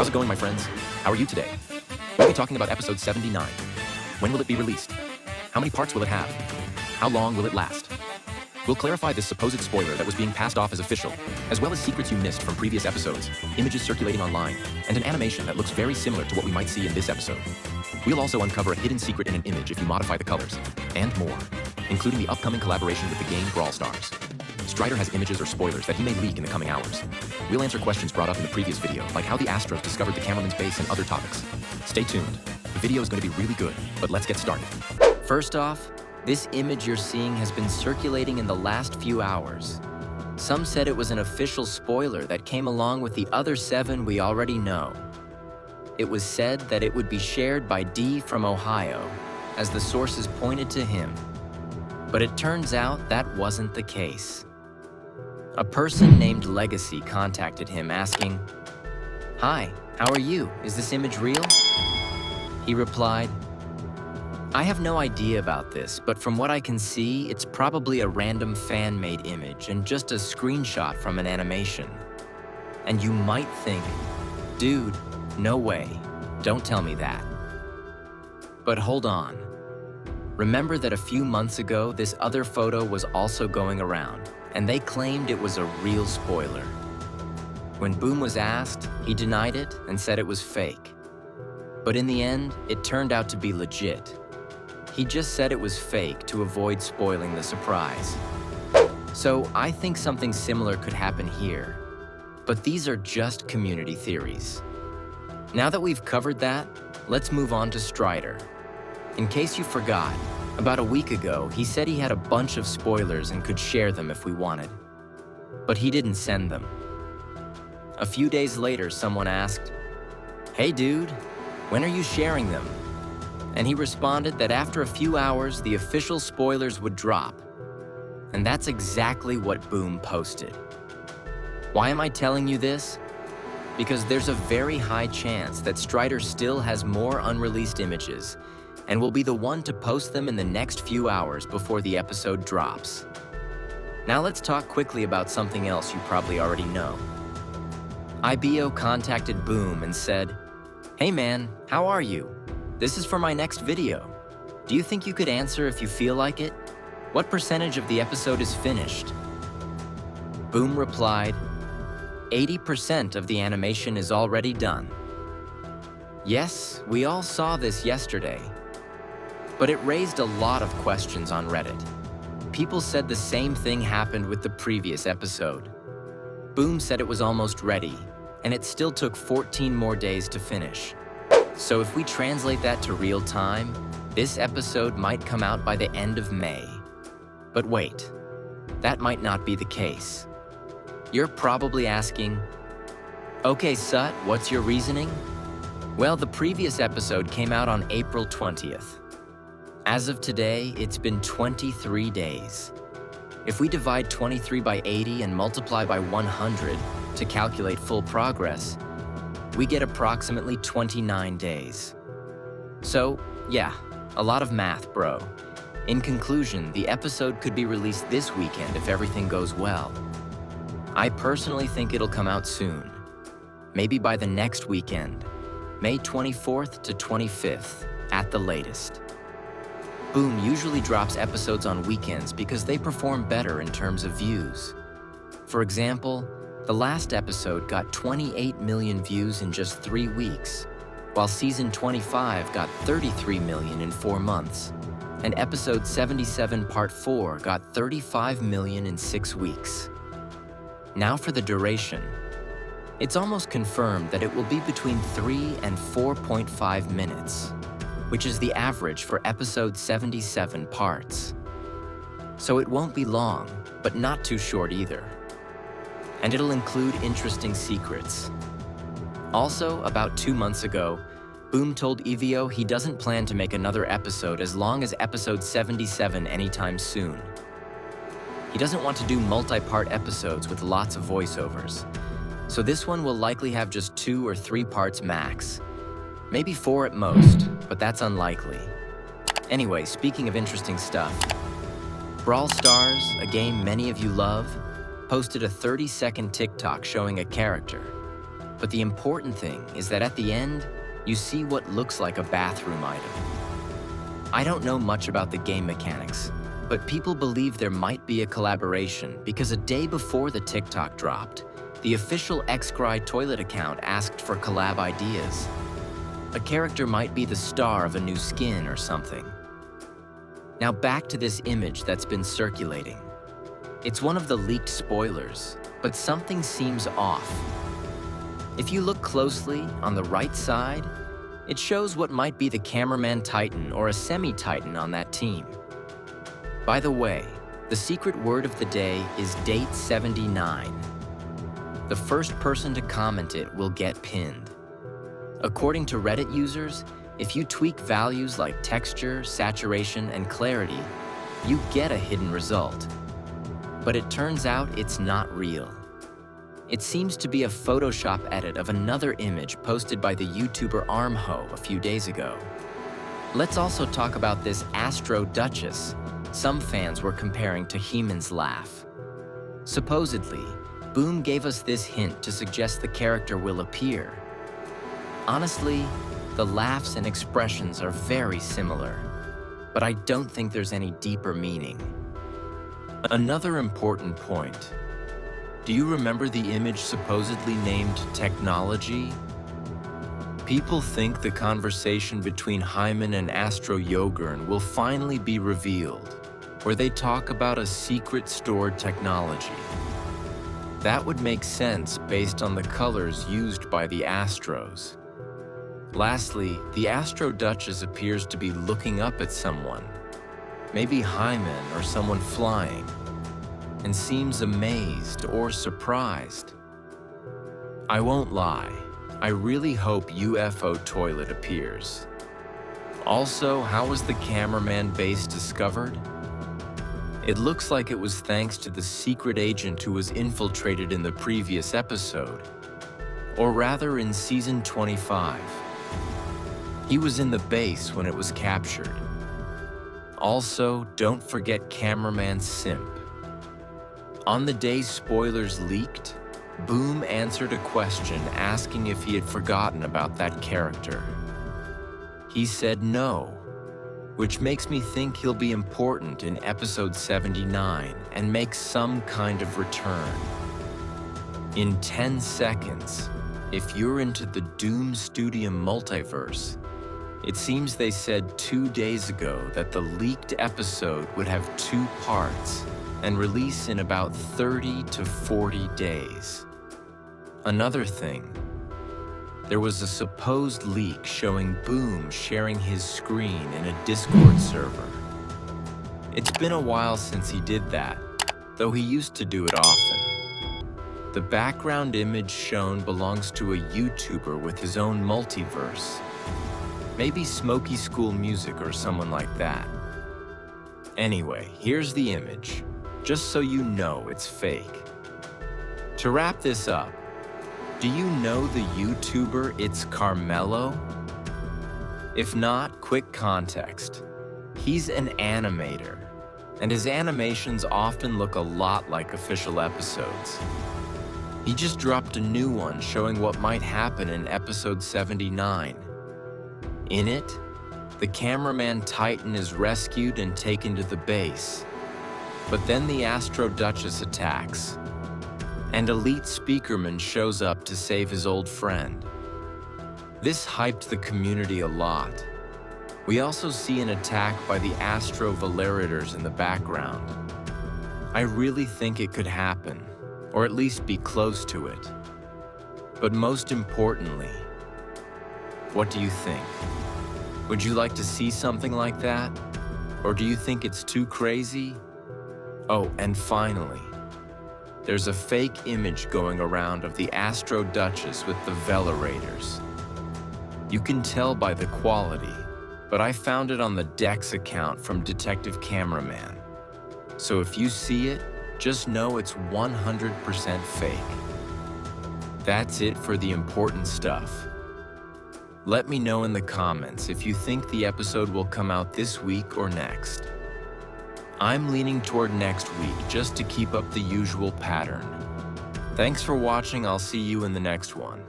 How's it going, my friends? How are you today? We'll be talking about episode 79. When will it be released? How many parts will it have? How long will it last? We'll clarify this supposed spoiler that was being passed off as official, as well as secrets you missed from previous episodes, images circulating online, and an animation that looks very similar to what we might see in this episode. We'll also uncover a hidden secret in an image if you modify the colors, and more, including the upcoming collaboration with the game Brawl Stars. Strider has images or spoilers that he may leak in the coming hours. We'll answer questions brought up in the previous video, like how the Astros discovered the cameraman's base and other topics. Stay tuned. The video is going to be really good, but let's get started. First off, this image you're seeing has been circulating in the last few hours. Some said it was an official spoiler that came along with the other 7 we already know. It was said that it would be shared by D from Ohio, as the sources pointed to him. But it turns out that wasn't the case. A person named Legacy contacted him asking, "Hi, how are you? Is this image real?" He replied, "I have no idea about this, but from what I can see, it's probably a random fan-made image and just a screenshot from an animation." And you might think, "Dude, no way, don't tell me that." But hold on. Remember that a few months ago, this other photo was also going around, and they claimed it was a real spoiler. When Boom was asked, he denied it and said it was fake. But in the end, it turned out to be legit. He just said it was fake to avoid spoiling the surprise. So I think something similar could happen here. But these are just community theories. Now that we've covered that, let's move on to Strider. In case you forgot, about a week ago, he said he had a bunch of spoilers and could share them if we wanted. But he didn't send them. A few days later, someone asked, "Hey dude, when are you sharing them?" And he responded that after a few hours, the official spoilers would drop. And that's exactly what Boom posted. Why am I telling you this? Because there's a very high chance that Strider still has more unreleased images and will be the one to post them in the next few hours before the episode drops. Now let's talk quickly about something else you probably already know. IBO contacted Boom and said, "Hey man, how are you? This is for my next video. Do you think you could answer if you feel like it? What percentage of the episode is finished?" Boom replied, 80% of the animation is already done. Yes, we all saw this yesterday. But it raised a lot of questions on Reddit. People said the same thing happened with the previous episode. Boom said it was almost ready, and it still took 14 more days to finish. So if we translate that to real time, this episode might come out by the end of May. But wait, that might not be the case. You're probably asking, "Okay, Sut, what's your reasoning?" Well, the previous episode came out on April 20th. As of today, it's been 23 days. If we divide 23 by 80 and multiply by 100 to calculate full progress, we get approximately 29 days. So, yeah, a lot of math, bro. In conclusion, the episode could be released this weekend if everything goes well. I personally think it'll come out soon, maybe by the next weekend, May 24th to 25th at the latest. Boom usually drops episodes on weekends because they perform better in terms of views. For example, the last episode got 28 million views in just 3 weeks, while season 25 got 33 million in 4 months, and episode 77 part 4 got 35 million in 6 weeks. Now for the duration. It's almost confirmed that it will be between 3 and 4.5 minutes, which is the average for episode 77 parts. So it won't be long, but not too short either. And it'll include interesting secrets. Also, about 2 months ago, Boom told EVO he doesn't plan to make another episode as long as episode 77 anytime soon. He doesn't want to do multi-part episodes with lots of voiceovers. So this one will likely have just 2 or 3 parts max. Maybe 4 at most, but that's unlikely. Anyway, speaking of interesting stuff, Brawl Stars, a game many of you love, posted a 30-second TikTok showing a character. But the important thing is that at the end, you see what looks like a bathroom item. I don't know much about the game mechanics, but people believe there might be a collaboration because a day before the TikTok dropped, the official Skibidi Toilet account asked for collab ideas. A character might be the star of a new skin or something. Now back to this image that's been circulating. It's one of the leaked spoilers, but something seems off. If you look closely on the right side, it shows what might be the cameraman Titan or a semi-Titan on that team. By the way, the secret word of the day is date 79. The first person to comment it will get pinned. According to Reddit users, if you tweak values like texture, saturation, and clarity, you get a hidden result. But it turns out it's not real. It seems to be a Photoshop edit of another image posted by the YouTuber Armho a few days ago. Let's also talk about this Astro Duchess some fans were comparing to Heeman's laugh. Supposedly, Boom gave us this hint to suggest the character will appear. Honestly, the laughs and expressions are very similar, but I don't think there's any deeper meaning. Another important point. Do you remember the image supposedly named Technology? People think the conversation between Hyman and Astro Yogurn will finally be revealed, where they talk about a secret stored technology. That would make sense based on the colors used by the Astros. Lastly, the Astro Duchess appears to be looking up at someone, maybe Hyman or someone flying, and seems amazed or surprised. I won't lie, I really hope UFO Toilet appears. Also, how was the cameraman base discovered? It looks like it was thanks to the secret agent who was infiltrated in the previous episode, or rather in season 25. He was in the base when it was captured. Also, don't forget cameraman Simp. On the day spoilers leaked, Boom answered a question asking if he had forgotten about that character. He said no, which makes me think he'll be important in episode 79 and make some kind of return. In 10 seconds, if you're into the Doom Studio multiverse, it seems they said 2 days ago that the leaked episode would have 2 parts and release in about 30 to 40 days. Another thing, there was a supposed leak showing Boom sharing his screen in a Discord server. It's been a while since he did that, though he used to do it often. The background image shown belongs to a YouTuber with his own multiverse. Maybe Smokey School Music or someone like that. Anyway, here's the image, just so you know it's fake. To wrap this up, do you know the YouTuber It's Carmelo? If not, quick context. He's an animator, and his animations often look a lot like official episodes. He just dropped a new one showing what might happen in episode 79. In it, the cameraman Titan is rescued and taken to the base. But then the Astro Duchess attacks, and Elite Speakerman shows up to save his old friend. This hyped the community a lot. We also see an attack by the Astro Valerators in the background. I really think it could happen, or at least be close to it. But most importantly, what do you think? Would you like to see something like that? Or do you think it's too crazy? Oh, and finally, there's a fake image going around of the Astro Duchess with the Velarators. You can tell by the quality, but I found it on the Dex account from Detective Cameraman. So if you see it, just know it's 100% fake. That's it for the important stuff. Let me know in the comments if you think the episode will come out this week or next. I'm leaning toward next week just to keep up the usual pattern. Thanks for watching, I'll see you in the next one.